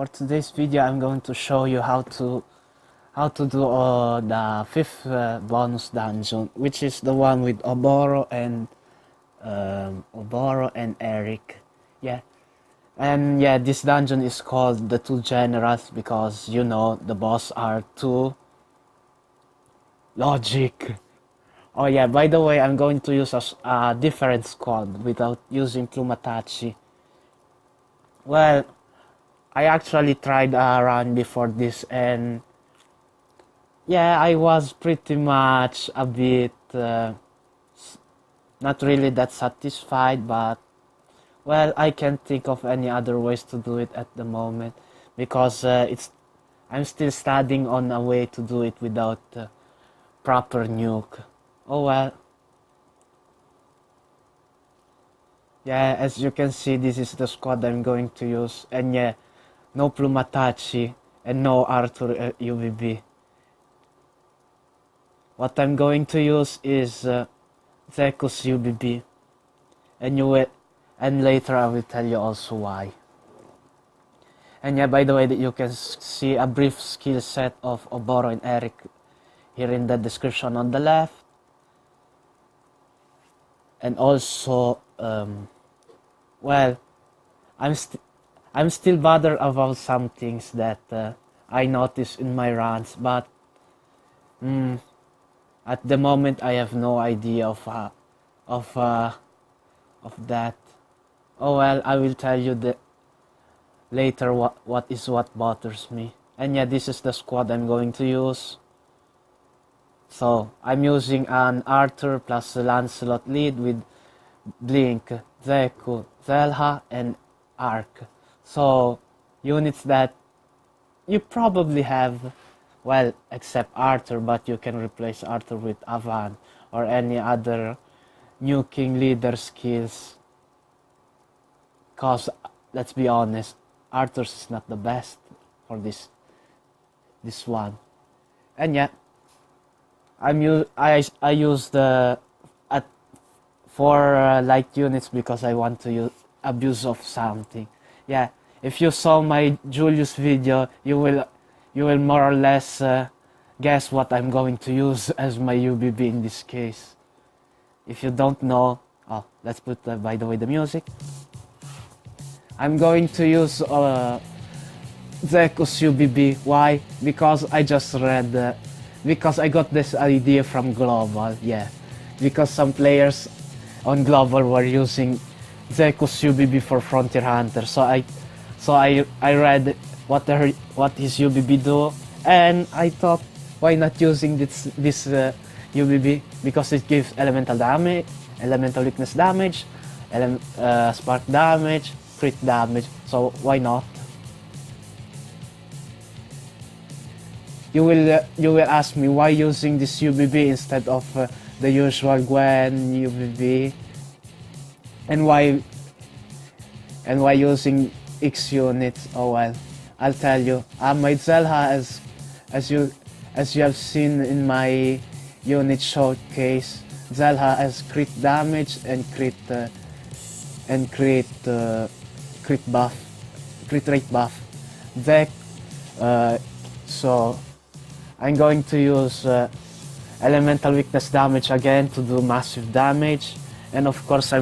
for today's video I'm going to show you how to do the 5th bonus dungeon, which is the one with Oboro and iirc. Yeah. And yeah, this dungeon is called the Two Generals because, you know, the boss are two logic. Oh yeah, by the way, I'm going to use a different squad without using Plumatachi. Well, I actually tried a run before this, and yeah, I was pretty much a bit not really that satisfied, but well, I can't think of any other ways to do it at the moment because I'm still studying on a way to do it without proper nuke. Oh well. Yeah, as you can see, this is the squad I'm going to use, and yeah, no Plumatachi and no Arthur UBB. What I'm going to use is Zekuu's UBB, and later I will tell you also why. And yeah, by the way, that you can see a brief skill set of Oboro and iirc here in the description on the left. And also, well, I'm still bothered about some things that I noticed in my runs, but at the moment I have no idea of that. Oh well, I will tell you later what bothers me. And yeah, this is the squad I'm going to use. So I'm using an Arthur plus Lancelot lead with Blink, Zekuu, Zelha, and iirc. So units that you probably have, well, except Arthur, but you can replace Arthur with Avan or any other nuking leader skills. Cause let's be honest, Arthur's is not the best for this one. And yeah, I use the for light units because I want to use abuse of something. Yeah, if you saw my Julius video, you will more or less guess what I'm going to use as my UBB in this case. If you don't know, oh, let's put by the way the music. I'm going to use Zekuu's UBB. Why? Because I just read. Because I got this idea from Global, yeah. Because some players on Global were using Zekuu's UBB for Frontier Hunter, so I read what his UBB do, and I thought, why not using this UBB, because it gives elemental damage, elemental weakness damage, spark damage, crit damage, so why not? You will ask me why using this UBB instead of the usual Gwen UBB, and why using X units. Oh well, I'll tell you. My Zelha, as you have seen in my unit showcase, Zelha has crit damage and crit rate buff. So I'm going to use elemental weakness damage again to do massive damage, and of course I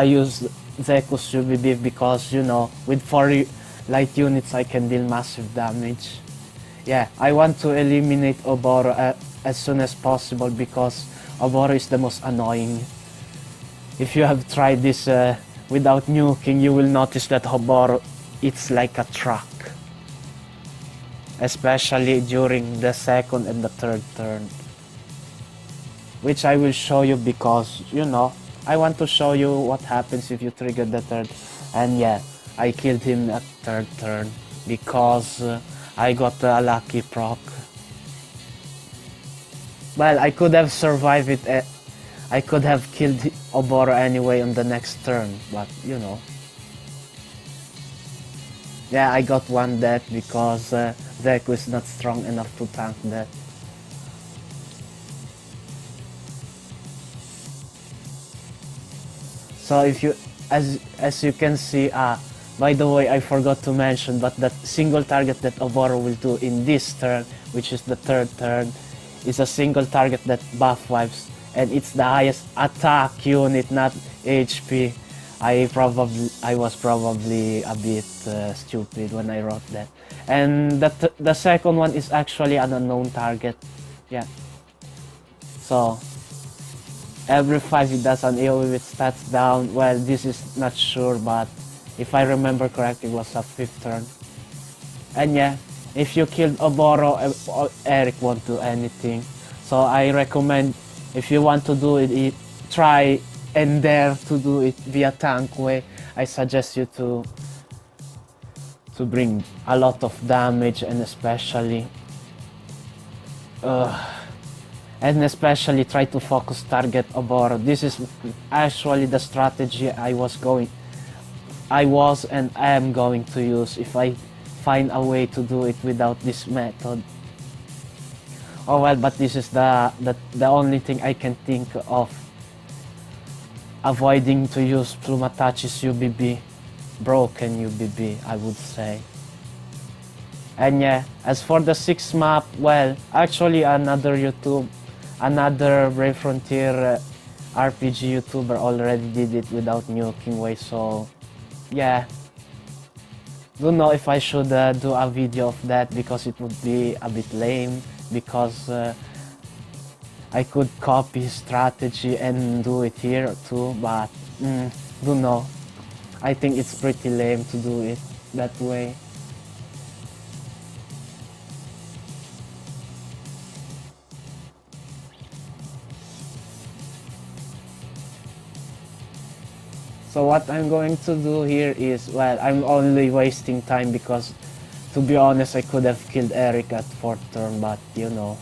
use Zekuu's UBB because, you know, with 4 light units I can deal massive damage. Yeah, I want to eliminate Oboro as soon as possible because Oboro is the most annoying. If you have tried this without nuking, you will notice that Oboro it's like a truck. Especially during the 2nd and the 3rd turn, which I will show you because, you know, I want to show you what happens if you trigger the 3rd. And yeah, I killed him at 3rd turn because I got a lucky proc. Well, I could have survived it. I could have killed Oboro anyway on the next turn, but you know. Yeah, I got one death because Zekuu is not strong enough to tank that. So if you, as you can see, By the way, I forgot to mention, but that single target that Oboro will do in this turn, which is the third turn, is a single target that buff wipes, and it's the highest attack unit, not HP. I was probably a bit stupid when I wrote that. And the second one is actually an unknown target. Yeah. So every 5 it does an AoE with stats down. Well, this is not sure, but if I remember correctly, it was a 5th turn. And yeah, if you killed Oboro, Eric won't do anything. So I recommend, if you want to do it, try and dare to do it via tank way. I suggest you to bring a lot of damage, and especially try to focus target Oboro. This is actually the strategy I was and am going to use if I find a way to do it without this method. Oh well, but this is the only thing I can think of avoiding to use Plumatachi's UBB, broken UBB, I would say. And yeah, as for the 6th map, well, actually another Brave Frontier RPG YouTuber already did it without nuking way, so yeah. Don't know if I should do a video of that, because it would be a bit lame, because I could copy strategy and do it here too, but don't know. I think it's pretty lame to do it that way. So what I'm going to do here is, well, I'm only wasting time because, to be honest, I could have killed Eric at 4th turn, but you know.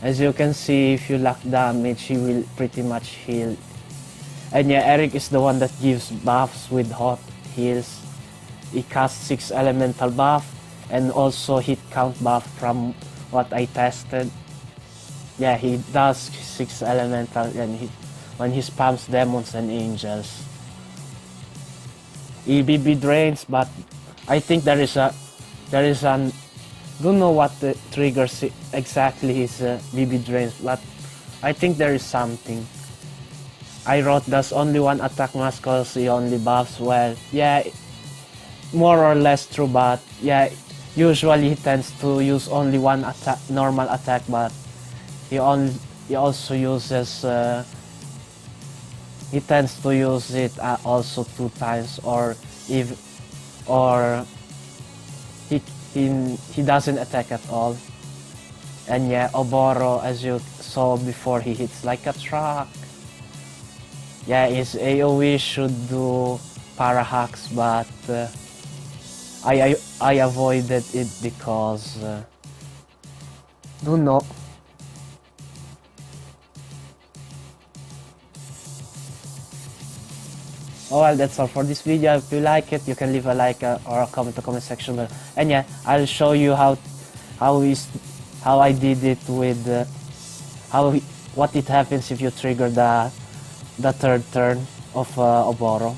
As you can see, if you lack damage, he will pretty much heal. And yeah, Eric is the one that gives buffs with hot heals. He casts 6 elemental buff and also hit count buff from what I tested. Yeah, he does 6 elemental and when he spams demons and angels. EBB drains, but I think there is an don't know what the triggers exactly his BB drains, but I think there is something. I wrote does only one attack mask cause he only buffs. Well, yeah, more or less true, but yeah, usually he tends to use only one attack, normal attack, but he also uses he tends to use it also 2 times, or he doesn't attack at all. And yeah, Oboro, as you saw before, he hits like a truck. Yeah, his AoE should do para hacks, but I avoided it because don't know. Oh well, that's all for this video. If you like it, you can leave a like or a comment in the comment section below. And yeah, I'll show you how I did it with what it happens if you trigger the 3rd turn of Oboro.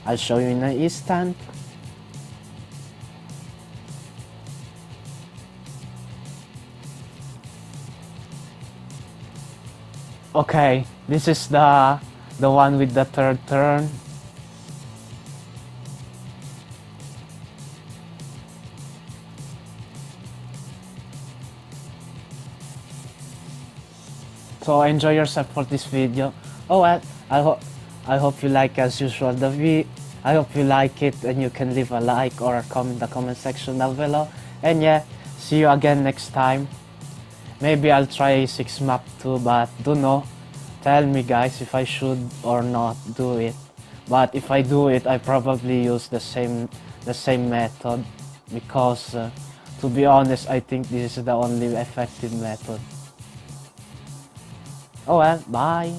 I'll show you in an instant. Okay, this is the one with the 3rd turn. So enjoy yourself for this video. Oh well, I hope you like, as usual, the video. I hope you like it, and you can leave a like or a comment in the comment section down below. And yeah, see you again next time. Maybe I'll try 6 map too, but don't know. Tell me guys if I should or not do it. But if I do it, I probably use the same method, because to be honest, I think this is the only effective method. Oh well, bye.